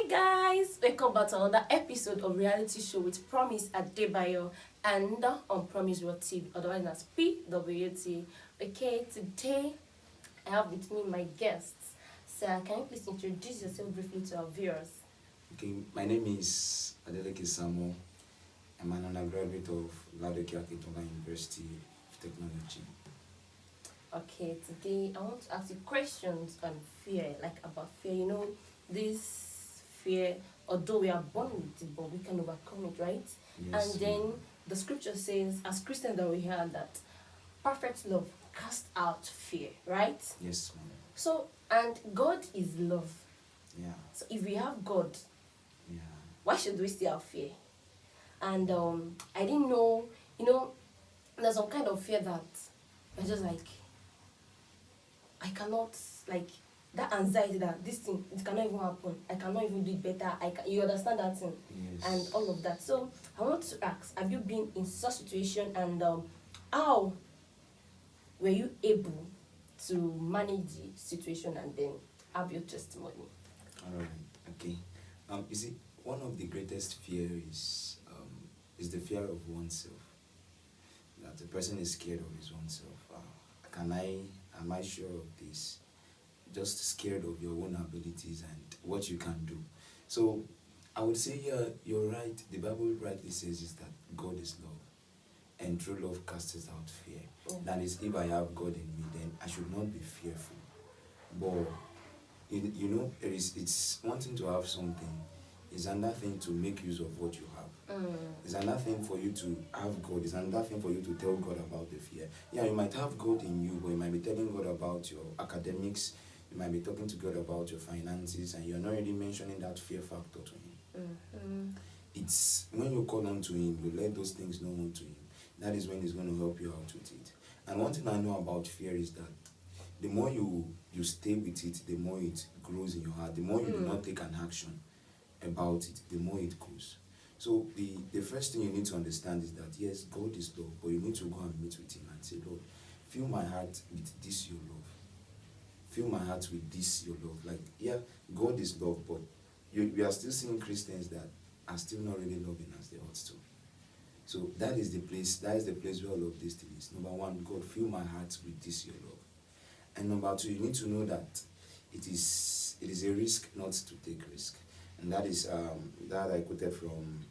Guys, welcome back to another episode of reality show with Promise Adebayo and on Promise World TV, otherwise known as PWT. Okay, today I have with me my guests. Sir, can you please introduce yourself briefly to our viewers? Okay, my name is Adeleke Samo. I'm an undergraduate of Ladoke Akintola University of Technology. Okay, today I want to ask you questions on fear, like about fear. You know, this fear, although we are born with it, but we can overcome it, right? Yes, And then the scripture says, as Christians, that we hear that perfect love cast out fear, right? Yes, ma'am. So, and God is love. Yeah, So if we have God, yeah. why should we still have fear? And I didn't know, you know, there's some kind of fear that I just like, I cannot, like, that anxiety that this thing, it cannot even happen. I cannot even do it better. You understand that thing? Yes. And all of that. So I want to ask, have you been in such situation, and how were you able to manage the situation and then have your testimony? All right. Okay. You see, one of the greatest fear is the fear of oneself. That the person is scared of his own self. Am I sure of this? Just scared of your own abilities and what you can do. So I would say, yeah, you're right. The Bible rightly says is that God is love, and true love casts out fear. That is, if I have God in me, then I should not be fearful. But it's one thing to have something. It's another thing to make use of what you have. It's another thing for you to have God. It's another thing for you to tell God about the fear. Yeah, you might have God in you, but you might be telling God about your academics. You might be talking to God about your finances, and you're not really mentioning that fear factor to Him. It's when you call on to Him, you let those things know unto Him. That is when He's going to help you out with it. And one thing I know about fear is that the more you stay with it, the more it grows in your heart. The more you do not take an action about it, the more it grows. So the first thing you need to understand is that, yes, God is love, but you need to go and meet with Him and say, Lord, fill my heart with this your love. Fill my heart with this your love. Like, yeah, God is love, but we are still seeing Christians that are still not really loving as they ought to. So that is the place where all of this thing is. Number one, God, fill my heart with this your love. And number two, you need to know that it is a risk not to take risk. And that is that I quoted from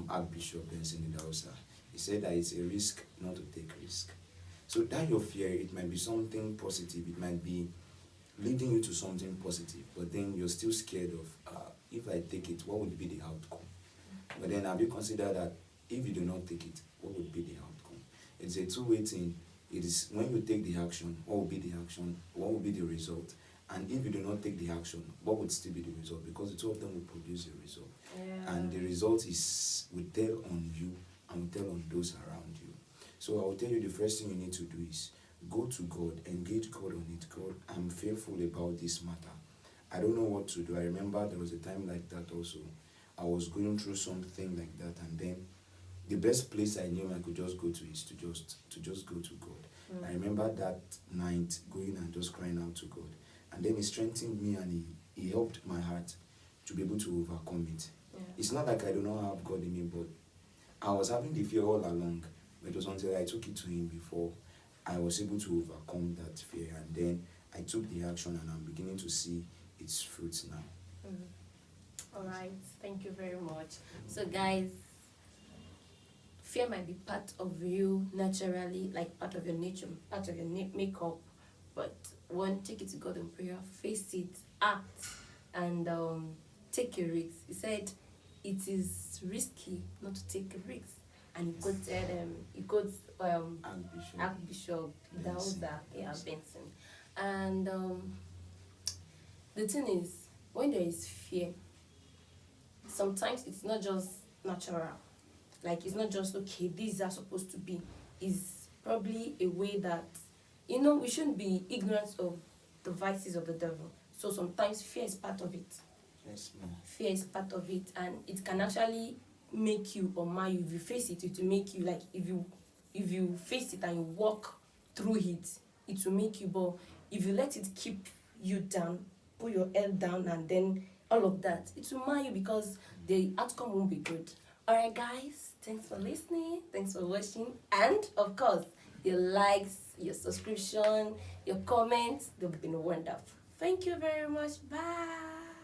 Archbishop Benson Idahosa. He said that it's a risk not to take risk. So that your fear, it might be something positive, it might be leading you to something positive, but then you're still scared of, if I take it, what would be the outcome? But then have you considered that if you do not take it, what would be the outcome? It's a two-way thing. It is when you take the action, what will be the action, what will be the result? And if you do not take the action, what would still be the result? Because the two of them will produce a result. Yeah. And the result will tell on you and will tell on those around you. So I will tell you, the first thing you need to do is go to God, engage God on it. God, I'm fearful about this matter. I don't know what to do. I remember there was a time like that also. I was going through something like that, and then the best place I knew I could just go to is to just go to God. I remember that night going and just crying out to God. And then He strengthened me, and he helped my heart to be able to overcome it. Yeah. It's not like I do not have God in me, but I was having the fear all along. But it was until I took it to Him before I was able to overcome that fear. And then I took the action, and I'm beginning to see its fruits now. All right, thank you very much. So guys, fear might be part of you naturally, like part of your nature, part of your makeup, but one, take it to God in prayer, face it, act, and take a risk. He said it is risky not to take a risk, and he quoted Archbishop Idahosa, Benson. And the thing is, when there is fear, sometimes it's not just natural. Like, it's not just, okay, these are supposed to be. It's probably a way that, we shouldn't be ignorant of the vices of the devil. So sometimes fear is part of it. Yes, ma'am. Fear is part of it, and it can actually make you or mar you. If you face it, it will make you, like, if you face it and you walk through it, it will make you. But if you let it keep you down, put your head down, and then all of that. It will mar you because the outcome won't be good. Alright, guys, thanks for listening, thanks for watching, and of course, your likes, your subscription, your comments, they've been wonderful. Thank you very much. Bye.